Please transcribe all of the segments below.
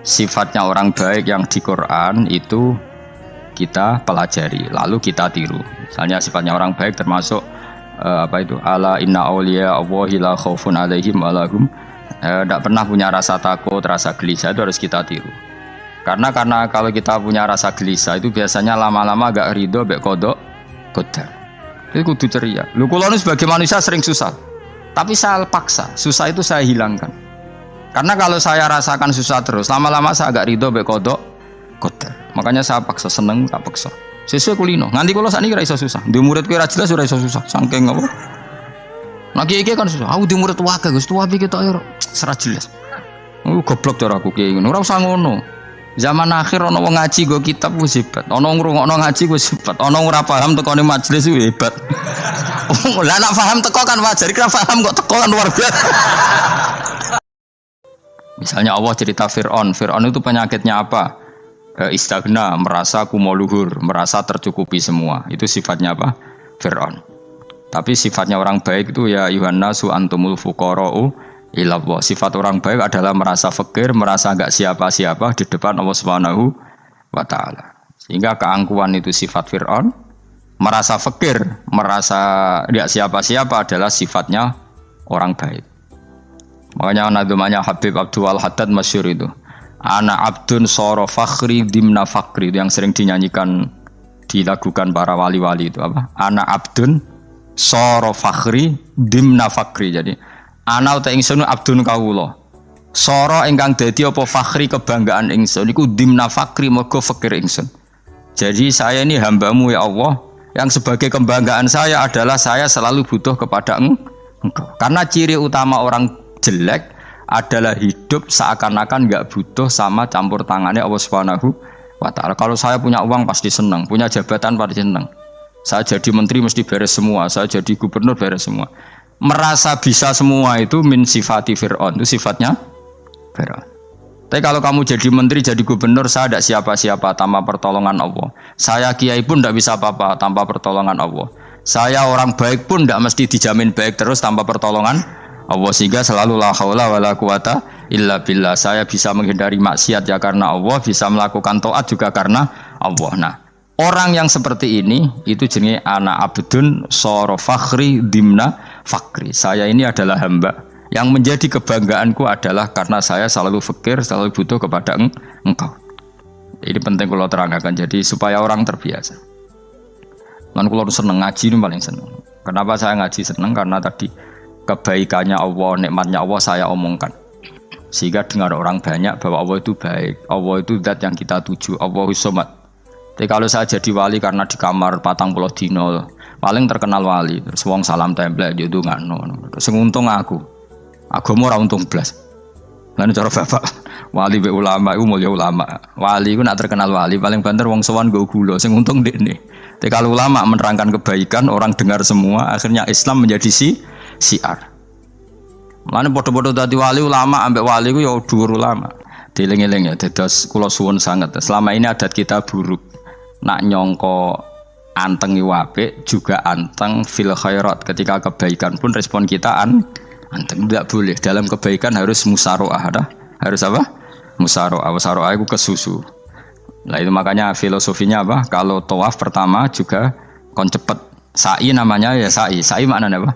sifatnya orang baik yang di Quran itu kita pelajari, lalu kita tiru. Misalnya sifatnya orang baik termasuk ala inna awliya Allahi la khaufun alaihim wa lahum, tidak pernah punya rasa takut, rasa gelisah, itu harus kita tiru. Karena kalau kita punya rasa gelisah itu biasanya lama-lama agak ridho bek kodok qadar. Itu kudu ceria. Lu kula sebagai manusia sering susah, tapi saya paksa, susah itu saya hilangkan. Karena kalau saya rasakan susah terus, lama-lama saya agak ridho bek kodok qadar. Makanya saya paksa, seneng tak paksa. Sesuai kulino. Nganti kula sakniki ora iso susah. Di muridku ora jelas ora iso susah. Saking apa? Nah iki kan susah. Aku di murid wae Gus, tuwa iki tok ora jelas. Goblok cara aku ki ngono. Ora usah ngono. Zaman akhir ana wong ngaji go kitab wis hebat. Ana ngrungokno ngaji wis hebat. Ana ora paham tekone majelis wis hebat. Lah nek paham teko kan wajar, kira paham kok teko kan luar biasa. Misalnya Allah cerita Fir'aun. Fir'aun itu penyakitnya apa? Istagna, merasa kumoluhur, merasa tercukupi semua. Itu sifatnya apa? Fir'aun. Tapi sifatnya orang baik itu ya Yuhannasu antumul fuqara'u ilallah. Sifat orang baik adalah merasa fakir, merasa enggak siapa-siapa di depan Allah Subhanahu wa taala. Sehingga keangkuhan itu sifat Fir'aun, merasa fakir, merasa enggak siapa-siapa adalah sifatnya orang baik. Makanya nadumanya Habib Abdul Haddad masyhur itu. Ana abdun soro fakhri dimna fakri, itu yang sering dinyanyikan, dilakukan para wali-wali itu apa? Ana abdun soro fakhri dimna fakri. Jadi ana uta ingsun abdun kawula. Soro ingkang dadi apa fakhri kebanggaan ingsun iku dimna fakri mergo fakir ingsun. Jadi saya ini hambamu ya Allah, yang sebagai kebanggaan saya adalah saya selalu butuh kepada Engkau. Karena ciri utama orang jelek adalah hidup seakan-akan enggak butuh sama campur tangannya Allah Subhanahu wa taala. Kalau saya punya uang pasti senang, punya jabatan pasti senang. Saya jadi menteri mesti beres semua, saya jadi gubernur beres semua. Merasa bisa semua itu min sifati Fir'aun, itu sifatnya Fir'aun. Tapi kalau kamu jadi menteri, jadi gubernur, saya tidak siapa-siapa tanpa pertolongan Allah. Saya kiai pun tidak bisa apa-apa tanpa pertolongan Allah. Saya orang baik pun tidak mesti dijamin baik terus tanpa pertolongan Allah, sehingga selalu la haula wala quwata illa billah. Saya bisa menghindari maksiat ya karena Allah, bisa melakukan taat juga karena Allah. Nah, orang yang seperti ini itu jenenge ana abdun soro fakhri dimna fakri. Saya ini adalah hamba yang menjadi kebanggaanku adalah karena saya selalu fakir, selalu butuh kepada Engkau. Ini penting kalau terangkan, jadi supaya orang terbiasa. Man kula seneng ngaji ini paling seneng. Kenapa saya ngaji seneng? Karena tadi kebaikannya Allah, nikmatnya Allah saya omongkan. Sehingga dengar orang banyak bahwa Allah itu baik, Allah itu zat yang kita tuju, Allahus Somad. Tapi kalau saya jadi wali karena di kamar 40 dino, paling terkenal wali, terus wong salam template yo ndongakno. Terus untung aku mau ora untung blas. Lan cara bapak wali be ulama iku mulya ulama. Wali iku nak terkenal wali paling banter wong sowan nggo gula, sing untung ndekne. Tapi kalau ulama menerangkan kebaikan, orang dengar semua, akhirnya Islam menjadi siar. Mulane padha-padha dadi wali ulama ambek wali ku ya dhuwur ulama. Dieling-eling ya dados kula suwun sanget. Selama ini adat kita buruk. Nak nyongko anteng apik juga anteng fil khairat. Ketika kebaikan pun respon kita anteng, tidak boleh. Dalam kebaikan harus musaroah, harus apa? Musaroah. Musaroah itu kesusu. Nah itu makanya filosofinya apa? Kalau tawaf pertama juga kon cepet. Sa'i namanya ya sa'i. Sa'i maknanya apa?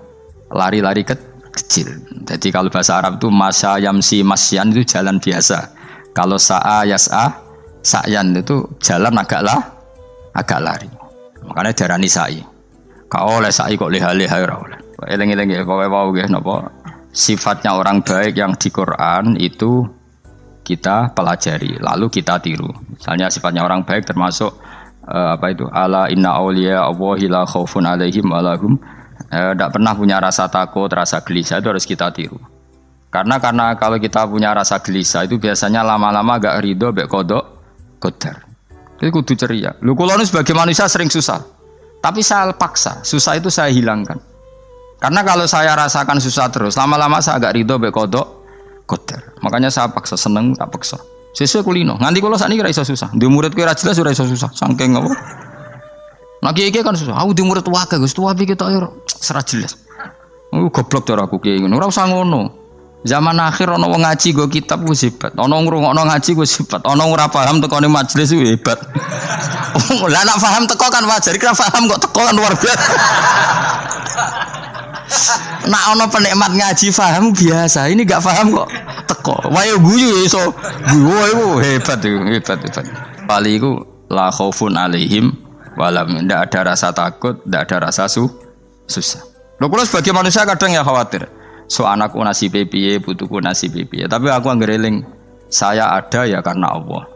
Lari-lari kecil. Jadi kalau bahasa Arab itu masya yamsi masyan itu jalan biasa. Kalau sa'a yas'a sa'yan itu jalan agak lari. Makanya darani sa'i. Kau oleh sa'i kok leha-leha ora oleh. Eling-eling ya kowe wau nggih napa? Sifatnya orang baik yang di Quran itu kita pelajari, lalu kita tiru. Misalnya sifatnya orang baik termasuk ala inna awliya Allahi la khaufun alaihim wa lahum. Tidak pernah punya rasa takut, rasa gelisah, itu harus kita tiru. Karena kalau kita punya rasa gelisah itu biasanya lama-lama agak ridho bek kodok qadar. Itu kudu ceria. Lu kula sebagai manusia sering susah, tapi saya paksa, susah itu saya hilangkan. Karena kalau saya rasakan susah terus, lama-lama saya agak ridho bek kodok qadar. Makanya saya paksa, seneng tak paksa. Sesuai kulino. Nganti kula sakniki ora iso susah. Di muridku ora jelas ora iso susah. Saking apa? Nah kiai kan susah. Aku di murid wae Gus, tuwa iki tok ora jelas. Goblok cara aku kiai ngono. Ora usah ngono. Zaman akhir ono wong ngaji go kitab wis hebat. Ono ngrungokno ngaji wis hebat. Ono ora paham tekone majelis wis hebat. Lah nek paham teko kan wajar, kira paham kok teko kan luar biasa. Nak ono penikmat ngaji paham biasa. Ini enggak paham kok teko. Wae guyu iso. Guyu hebat itu, hebat. Pali iku la khaufun alaihim walam, ndak ada rasa takut, ndak ada rasa susah. Lho kula sebagai manusia kadang ya khawatir. So anakku nasibe piye, putuku nasibe piye. Tapi aku angger eling, saya ada ya karena Allah.